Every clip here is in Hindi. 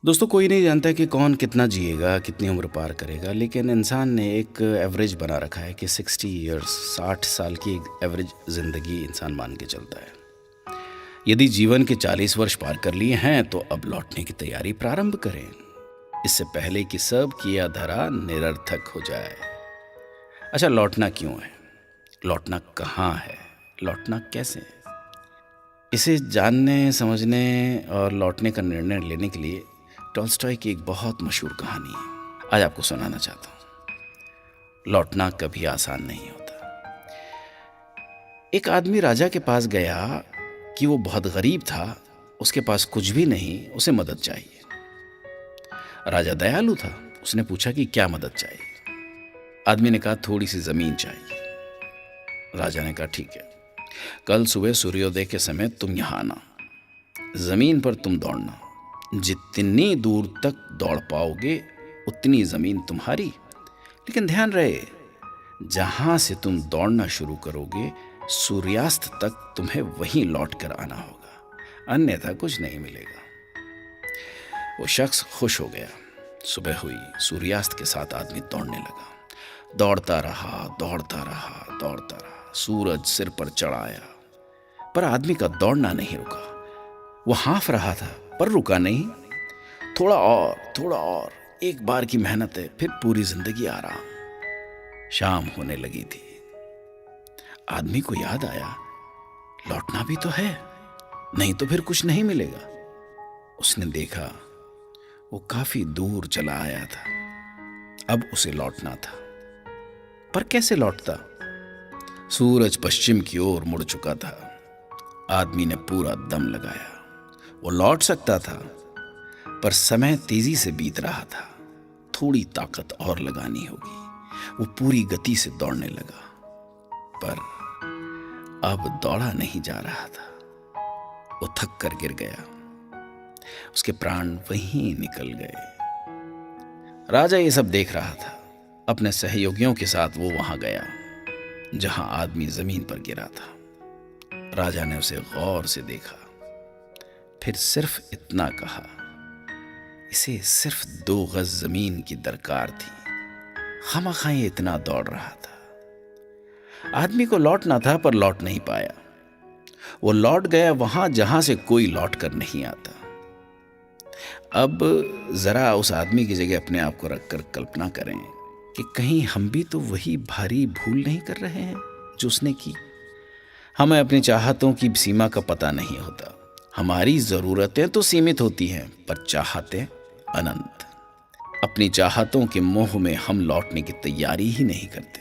दोस्तों, कोई नहीं जानता कि कौन कितना जिएगा, कितनी उम्र पार करेगा, लेकिन इंसान ने एक एवरेज बना रखा है कि 60 इयर्स, 60 साल की एक एवरेज ज़िंदगी इंसान मान के चलता है। यदि जीवन के 40 वर्ष पार कर लिए हैं तो अब लौटने की तैयारी प्रारंभ करें, इससे पहले कि सब किया धरा निरर्थक हो जाए। अच्छा, लौटना क्यों है? लौटना कहाँ है? लौटना कैसे? इसे जानने, समझने और लौटने का निर्णय लेने के लिए टॉल्स्टॉय की एक बहुत मशहूर कहानी है, आज आपको सुनाना चाहता हूँ। लौटना कभी आसान नहीं होता। एक आदमी राजा के पास गया कि वो बहुत गरीब था, उसके पास कुछ भी नहीं, उसे मदद चाहिए। राजा दयालु था, उसने पूछा कि क्या मदद चाहिए। आदमी ने कहा थोड़ी सी जमीन चाहिए। राजा ने कहा ठीक है, कल सुबह सूर्योदय के समय तुम यहां आना, जमीन पर तुम दौड़ना, जितनी दूर तक दौड़ पाओगे उतनी जमीन तुम्हारी। लेकिन ध्यान रहे, जहां से तुम दौड़ना शुरू करोगे सूर्यास्त तक तुम्हें वहीं लौट कर आना होगा, अन्यथा कुछ नहीं मिलेगा। वो शख्स खुश हो गया। सुबह हुई, सूर्यास्त के साथ आदमी दौड़ने लगा। दौड़ता रहा, दौड़ता रहा, दौड़ता रहा। सूरज सिर पर चढ़ आया, पर आदमी का दौड़ना नहीं रुका। वो हाँफ रहा था पर रुका नहीं। थोड़ा और, थोड़ा और, एक बार की मेहनत है, फिर पूरी जिंदगी आराम। शाम होने लगी थी। आदमी को याद आया, लौटना भी तो है, नहीं तो फिर कुछ नहीं मिलेगा। उसने देखा वो काफी दूर चला आया था, अब उसे लौटना था। पर कैसे लौटता? सूरज पश्चिम की ओर मुड़ चुका था। आदमी ने पूरा दम लगाया। वो लौट सकता था, पर समय तेजी से बीत रहा था। थोड़ी ताकत और लगानी होगी। वो पूरी गति से दौड़ने लगा, पर अब दौड़ा नहीं जा रहा था। वो थक कर गिर गया। उसके प्राण वहीं निकल गए। राजा ये सब देख रहा था। अपने सहयोगियों के साथ वो वहां गया जहां आदमी जमीन पर गिरा था। राजा ने उसे गौर से देखा, फिर सिर्फ इतना कहा, इसे सिर्फ 2 गज जमीन की दरकार थी, खामखा ये इतना दौड़ रहा था। आदमी को लौटना था पर लौट नहीं पाया। वो लौट गया वहां जहां से कोई लौट कर नहीं आता। अब जरा उस आदमी की जगह अपने आप को रखकर कल्पना करें कि कहीं हम भी तो वही भारी भूल नहीं कर रहे हैं जो उसने की। हमें अपनी चाहतों की सीमा का पता नहीं होता। हमारी जरूरतें तो सीमित होती हैं, पर चाहतें अनंत। अपनी चाहतों के मोह में हम लौटने की तैयारी ही नहीं करते।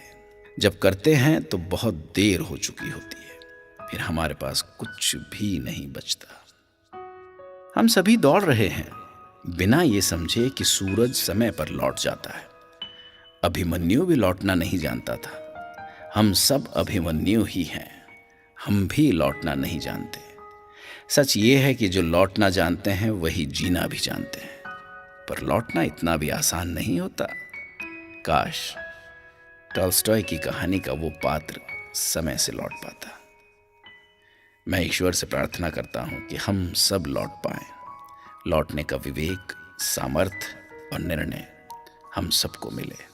जब करते हैं तो बहुत देर हो चुकी होती है, फिर हमारे पास कुछ भी नहीं बचता। हम सभी दौड़ रहे हैं बिना ये समझे कि सूरज समय पर लौट जाता है। अभिमन्यु भी लौटना नहीं जानता था। हम सब अभिमन्यु ही हैं, हम भी लौटना नहीं जानते। सच ये है कि जो लौटना जानते हैं वही जीना भी जानते हैं, पर लौटना इतना भी आसान नहीं होता। काश टॉल्स्टॉय की कहानी का वो पात्र समय से लौट पाता। मैं ईश्वर से प्रार्थना करता हूं कि हम सब लौट पाएं। लौटने का विवेक, सामर्थ्य और निर्णय हम सबको मिले।